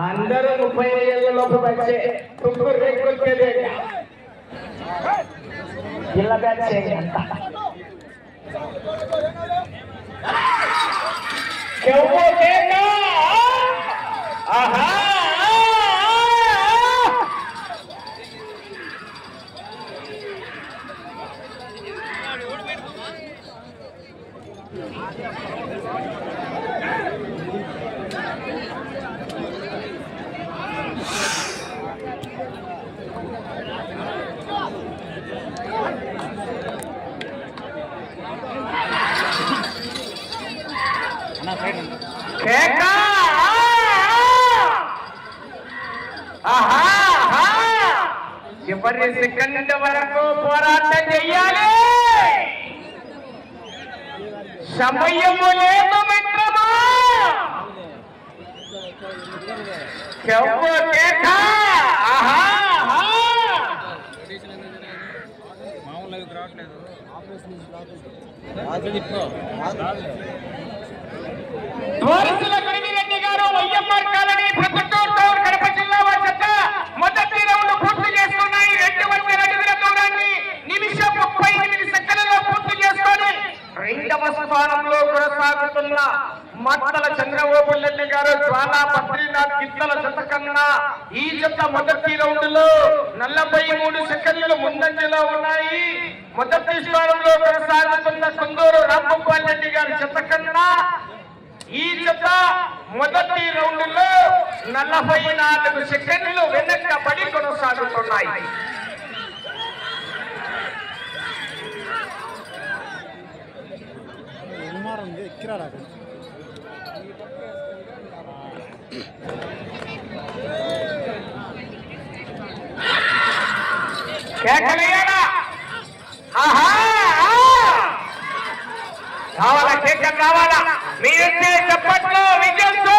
అందరూ 30 ఏళ్ళ లోపు వచ్చే తుమ్మూరు రేకొచ్చేదే జిల్లా బ్యాచ్ ఆహా చివరి సెకండ్ వరకు పోరాటం చెయ్యాలి. సమయము లేదు మిత్రమా. రెడ్డి గారు YMR colony Proddatur town Kadapa జిల్లా వారి చెత్త మొదటి రౌండ్ పూర్తి చేసుకున్నాయి. 200 అడుగుల దూరాన్ని నిమిషం 38 సెకండ్లలో పూర్తి చేసుకొని రెండవ స్థానంలో కొనసాగుతున్న మట్టల చంద్రబాబు రెడ్డి గారు జ్వాలా బద్రీనాథ్ గిత్తల జత కన్నా ఈ జత మొదటి రౌండ్ లో 43 సెకండ్లు ముందంజలో ఉన్నాయి. మొదటి స్థానంలో కొనసాగుతున్న కొందూరు రాంగోపాల్ రెడ్డి గారి జత కన్నా ఈ జత మొదటి రౌండ్ లో 44 సెకండ్లు వెనకబడి కొనసాగుతున్నాయి. రావాలా కేకర్ రావాలా మీరే చప్పట్లో విజయంతో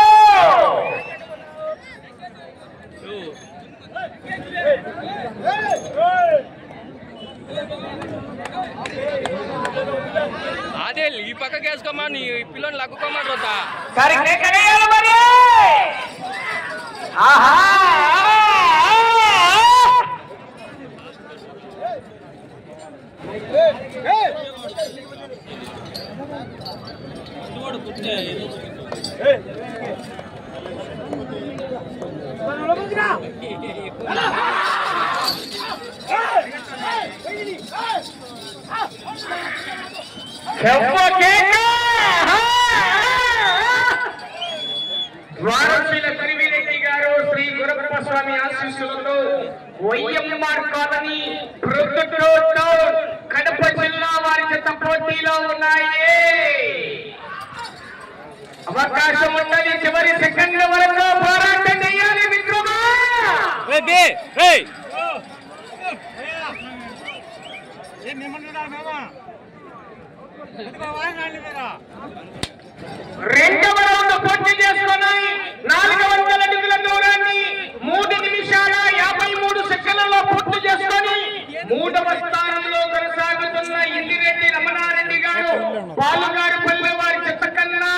అదే ఈ పక్కకి వేసుకోమా నీ పిల్లలు లక్కుకోమంటా సరే కేకరేయాలి మరి. ఆహా ద్వారశీల కరివిరెడ్డి గారు శ్రీ గురప్ప స్వామి ఆశీస్సులతో YMR colony Proddatur town Kadapa జిల్లా వారి జత పోటీలో ఉన్నాయి. అవకాశం ఉన్నది. చివరి సెకండ్ల వరకు పోరాటం చేయాలి మిత్రుమా. రెండవ రౌండ్ పూర్తి చేసుకున్నాయి. 400 అడుగుల దూరాన్ని 3 నిమిషాల 53 సెకండ్లలో పూర్తి చేసుకొని మూడవ స్థానంలో కొనసాగుతున్న ఇందిరెడ్డి రమణారెడ్డి గారు పాలుగారు పల్లె వారి చెత్త కన్నా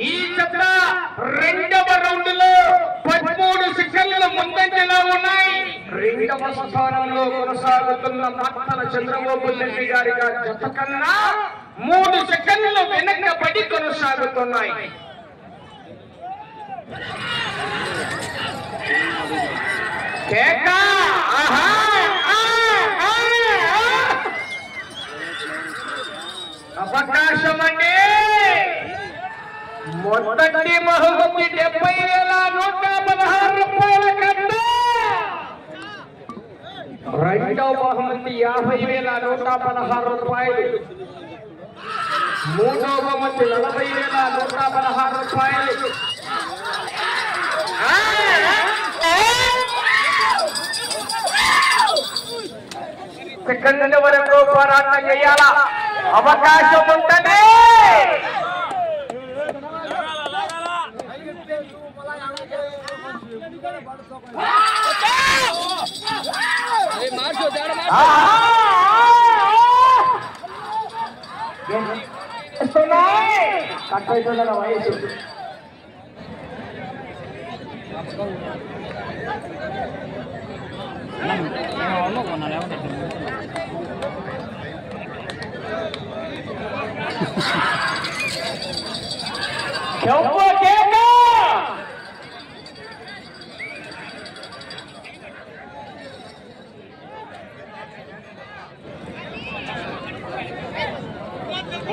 ఈ చెత్త రెండవ రౌండ్ లో 13 సెకండ్ల ముందంజలో ఉన్నాయి. రెండవ స్థానంలో కొనసాగుతున్న మట్టల చంద్రబాబు రెడ్డి గారి చెత్త కన్నా 3 సెకండ్లు వెనకబడి కొనసాగుతున్నాయి. అవకాశం అండి. మొదటి బహుమతి 70,116 రూపాయల కన్నా రెండవ బహుమతి 50,116 రూపాయలు. మూడవ బహుమతి 40,116 రూపాయలు. సెకండ్ల వరకు పోరాటం చేయాలా అవకాశం ఉంటుంది. కట్టయితున్న వయసు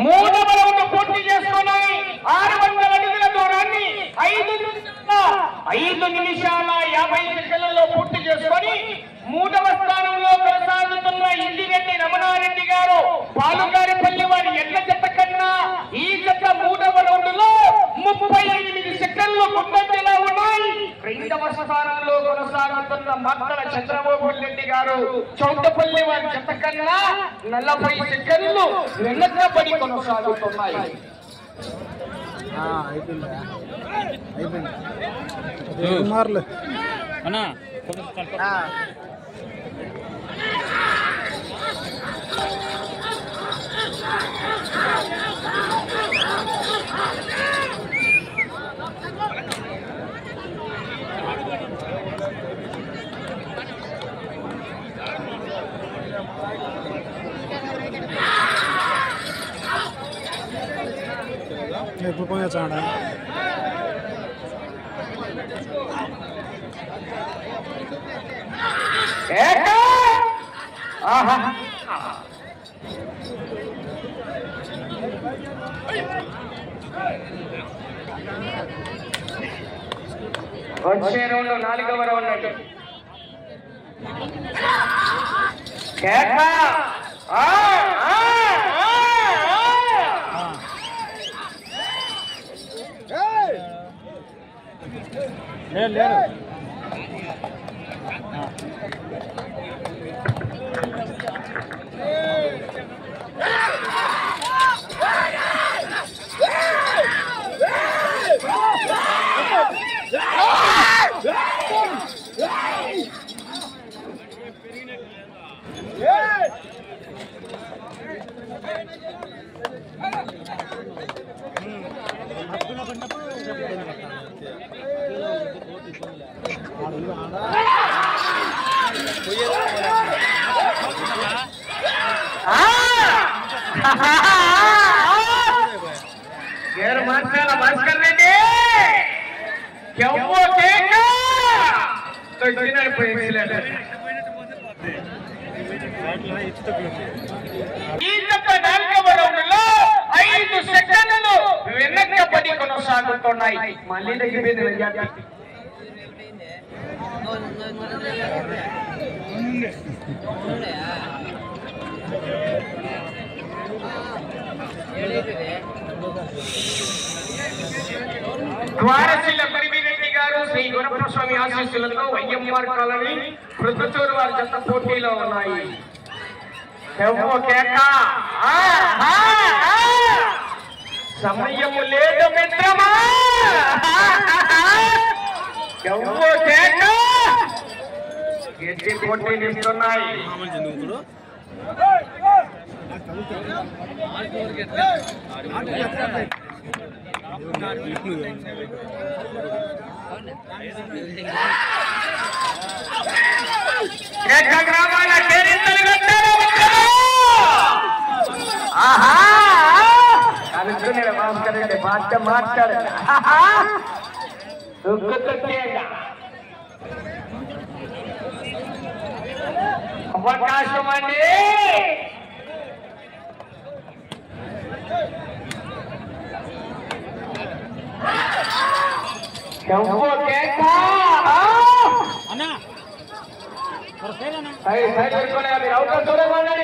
మూడవ రౌండ్ పూర్తి చేసుకున్నాయి. 600 అడుగుల దూరాన్ని 5 నిమిషాల 50 సెకండ్లలో పూర్తి చేసుకొని మూడవ స్థానంలో కొనసాగుతున్న ఇందిరెడ్డి రమణారెడ్డి గారు పాలుగారిపల్లి వారి ఎడ్ల జత కన్నా ఈ జత మూడవ రౌండ్ లో 38 సెకండ్లు ముందంజలో ఉన్నాయి. రెండవ స్థానంలో కొనసాగుతున్న మద్దల చంద్రబాబు రెడ్డి గారు చౌటపల్లి వారి జత కన్నా 40 సెకండ్లు వెనకబడి కొనసాగుతున్నాయి. ఎప్పుడు పోయా చాడా వచ్చే రౌండ్ 4వ రౌండ్ అండి. లేరు పేరు మార్చాల భాస్కర్ రెడ్డి ఈ జత 4వ రౌండ్ లో 5 సెకండ్లు వెనకబడి కొనసాగుతున్నాయి. మళ్ళీ తగ్గిపోయింది విద్యార్థి. ద్వారశీల పరిమిరెడ్డి గారు శ్రీ గురప్రస్వామి ఆశీస్సులతో వైఎంఆర్ కాలనీ ప్రొద్దుటూరు వారి జత పోటీలో ఉన్నాయి. సమయము లేదు మిత్రమా, ఎట్టి పోటీలు ఇస్తున్నాయి. గ్రామాల కేరింతలు కట్టారు అనుకున్నాడు భాస్కర్ రెడ్డి మాట మాట్లాడారు. అవకాశం అండి. మీరు అవకాశం చూడమని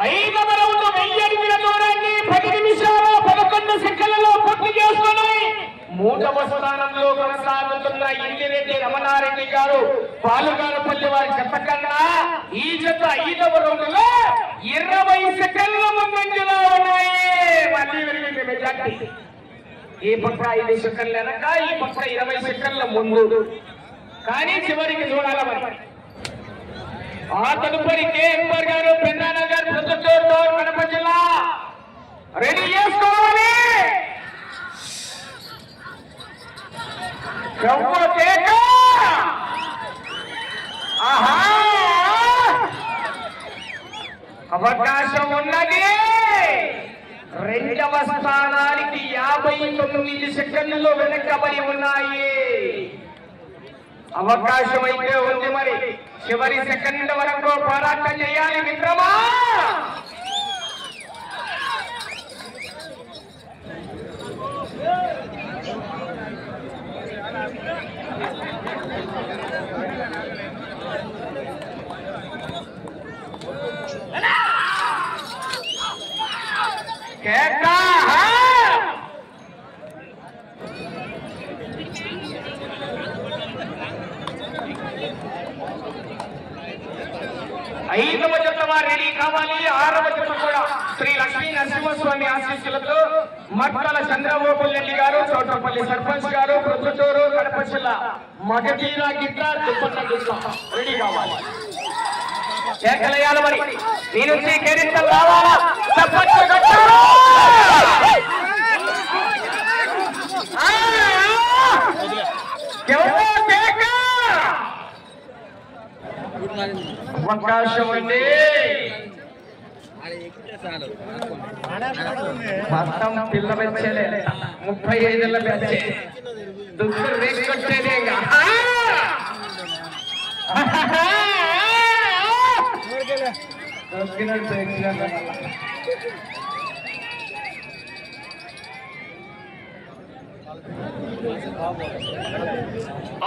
5వ రౌండ్ 1000 అడుగుల దూరాన్ని 10 నిమిషాలు 11 సెకండ్లలో పూర్తి చేసుకున్నాయి. మూడవ స్థానంలో కొనసాగుతున్న ఇంగిరెడ్డి రమణారెడ్డి గారు పాలుగారపల్లి వారి జత కన్నా ఈ జత 5వ రౌండ్లో 20 సెకండ్ల ముందంజలో ఉన్నాయి. మళ్ళీ వెళ్ళింది మెజార్టీ. ఈ పక్క 5 సెకండ్ల వెనక, ఈ పక్క 20 సెకండ్ల ముందు. కానీ చివరికి చూడాల మరి. ఆ తదుపరి కేఎంఆర్ గారు పెన్నానగర్ ప్రొద్దుటూరు కడప జిల్లా రెడీ చేసుకోవాలి. అవకాశం ఉన్నది. 2వ స్థానానికి 59 సెకండ్లు వెనకబడి ఉన్నాయి. అవకాశం అయితే ఉంది మరి. చివరి సెకండ్ వరకు పోరాటం చేయాలి మిత్రమా. కేకా 5వ జత వారు రెడీ కావాలి. 6వ జత కూడా శ్రీ లక్ష్మీ నరసింహస్వామి ఆశీస్సులతో మట్టల చంద్రబాబు రెడ్డి గారు, చోటపల్లి సర్పంచ్ గారు, ప్రొద్దుటూరు కడప జిల్లా మగధీర గిట్ట దుప్పన్న గిట్ట రెడీ కావాలి. కేకలేయాలి మరి. మీ నుంచి కేరింతలు రావాలా? చప్పట్లు కొట్టాలి. అవకాశం ఉంది. మొత్తం పిల్ల బెచ్చలే 35 బెచ్చే దుక్కులు రేకొచ్చేదే.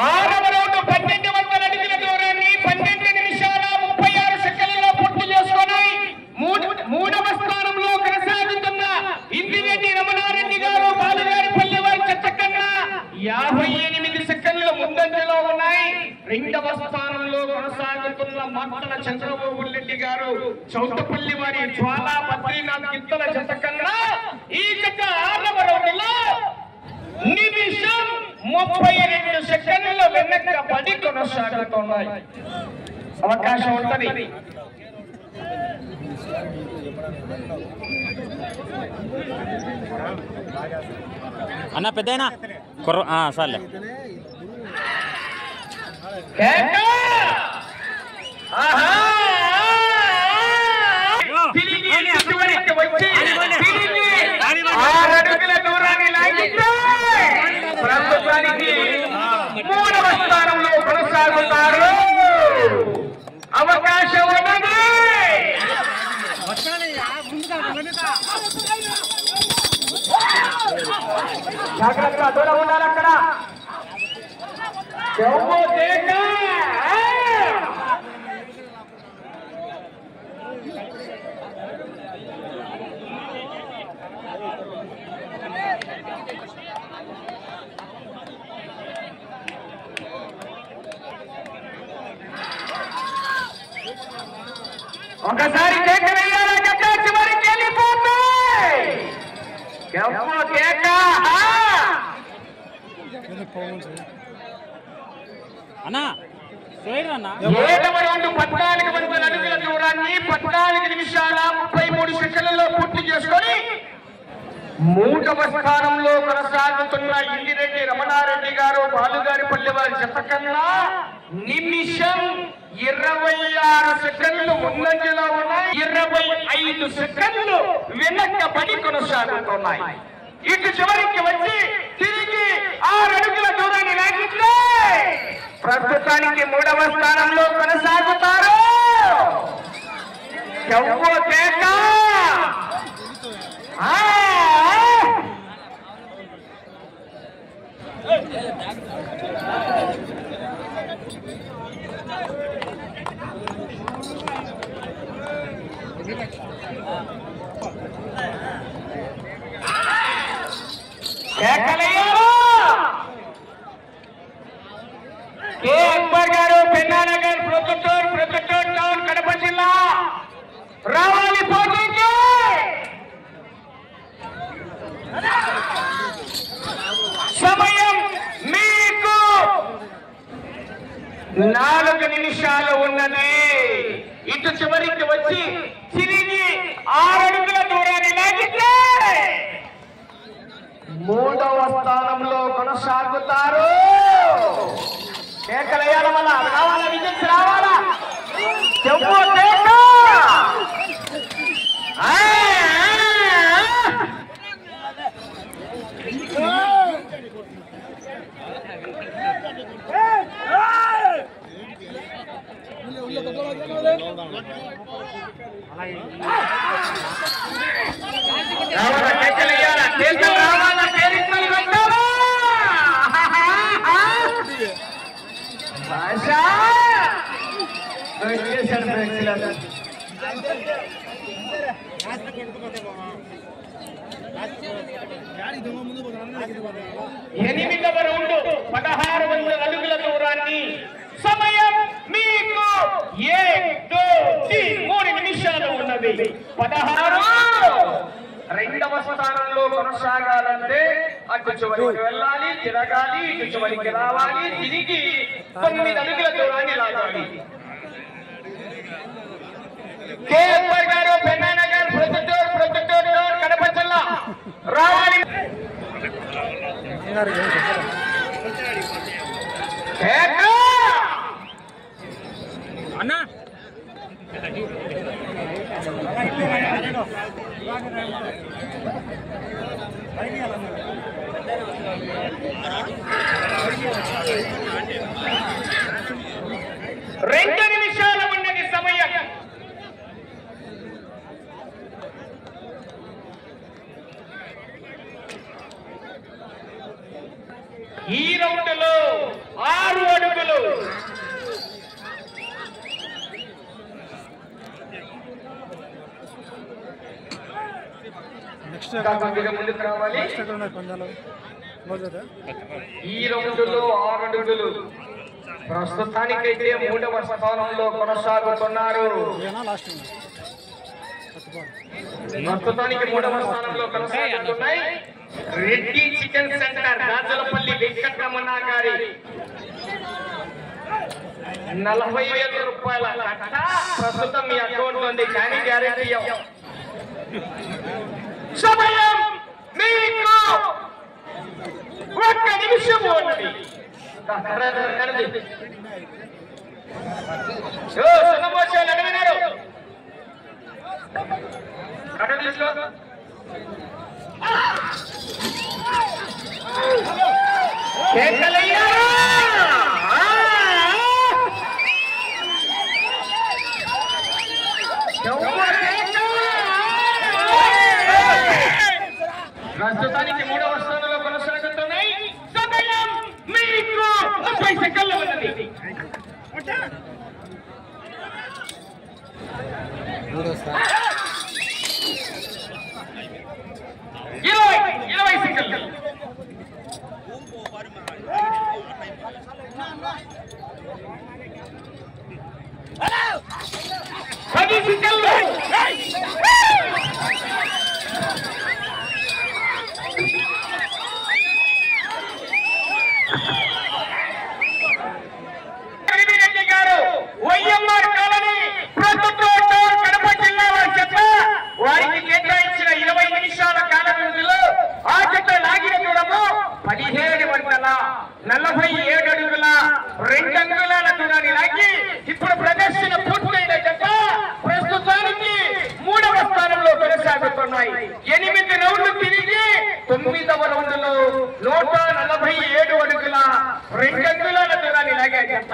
ఆరవ రౌండ్ 1200 అడుగుల దూరాన్ని 12 నిమిషాల 36 సెకండ్లలో పూర్తి చేసుకొని మూడవ స్థానంలో కొనసాగుతున్న ఇంగిరెడ్డి రమణారెడ్డి గారు బాలుగారిపల్లి వారి జత కన్నా 58 సెకండ్ల ముందంజలో ఉన్నాయి. 2వ స్థానంలో కొనసాగుతున్న మట్టల చంద్రబాబు రెడ్డి గారు చౌటపల్లి వారి జ్వాలా బద్రీనాథ్ గిత్తల జత కన్నా ఈ జత 6వ రౌండ్లో నిమిషం 32 సెకండ్ల వెనకబడి కొనసాగుతున్నాయి. అవకాశం ఉంటది. అన్న పెద్దయినా సర్లే. ప్రస్తుతానికి 3వ స్థానంలో కొనసాగుతారు. అవకాశం ఉన్నది. జాగ్రత్త, దూరం ఉండాలి అక్కడ. ఒకసారి కేక వేయాలి. చివరికి వెళ్ళిపోతాయి. అన్నా 7వ రౌండ్ 1400 అడుగుల దూరాన్ని 14 నిమిషాల 33 సెకండ్లలో పూర్తి చేసుకొని 3వ స్థానంలో కొనసాగుతున్న ఇంగిరెడ్డి రమణారెడ్డి గారు బాలుగారిపల్లి వారి జత కన్నా నిమిషం 26 సెకండ్లు ముందంజలో ఉన్నాయి. 25 సెకండ్లు వెనక్కబడి కొనసాగుతున్నాయి. ఇటు చివరికి వచ్చి తిరిగి 6 అడుగుల దూరాన్ని లాగితే ప్రస్తుతానికి 3వ స్థానంలో కొనసాగుతారు. కేకలేయాలి. జిల్లా రావాలి పోటీకి. సమయం మీకు 4 నిమిషాలు ఉన్నది. ఇటు చివరికి వచ్చి తిరిగి 6 అడుగుల దూరాన్ని లాగితే 3వ స్థానంలో కొనసాగుతారు. కేకలేయాల వల్ల రావాలా, విజయ్ రావాలా, చెప్పు కేక. రావాలా, కేకలేయాలా, కేకలు రావాలా, కేరింతలు కొట్టాలా. భాషా చేశాడు ప్రేక్షకులు. 8వ రౌండ్ 1600 అడుగుల దూరాన్ని. సమయం మీకు 3 నిమిషాలు ఉన్నది. 16. 2వ స్థానంలో కొనసాగాలంటే అటు చివరికి వెళ్ళాలి, తిరగాలి, ఇటు చివరికి రావాలి, తిరిగి 9 అడుగుల దూరాన్ని లాగాలి. కేఎస్ఆర్ గారు, పెన్నానగర్, ప్రొద్దుటూరు కడప జిల్లా రావాలి. అన్నా రెండు నిమిషాలు ఉన్నది సమయం. ఈ రౌండ్ లో 6 అడుగులు. ముందుకు రావాలి. ఈ రౌండ్ లో 6 అడుగులు. ప్రస్తుతానికైతే 3వ స్థానంలో కొనసాగుతున్నారు. ప్రస్తుతానికి 3వ స్థానంలో కొనసాగుతున్నాయి రెడ్డి చికెన్ సెంటర్, రాజలపల్లి వెంకటరమణ గారి 40,000 రూపాయల కట్ట ప్రస్తుతం మీ అకౌంట్ ఉంది, కానీ గ్యారెంటీ. సమయం మీకు 1 నిమిషం ఉన్నది. సున్నభోషాలు అడిగినారు. ప్రస్తుతానికి 3వ స్థానంలో కొనసాగుతున్నాయి. సమయం మీకు 30 సెకండ్లు ఉన్నది. 20 సెకండ్లు. 10 సెకండ్లు. వైఎంఆర్ కాలనీ, ప్రొద్దుటూరు కడప జిల్లా వారి చెత్త వారికి కేటాయించిన 20 నిమిషాల కాల వ్యవధిలో ఆ చెత్త లాగిన దూరము 1747 అడుగుల 2 అంగుళాల దూరాన్ని లాగి ఇప్పుడు ప్రదర్శన పూర్తయిన చెత్త ప్రస్తుతానికి 3వ స్థానంలో కొనసాగుతున్నాయి. 8 రౌండ్లు తిరిగి 9వ రౌండ్ లో 147 అడుగుల 2 అంగుళాల దూరాన్ని లాగే చెత్త.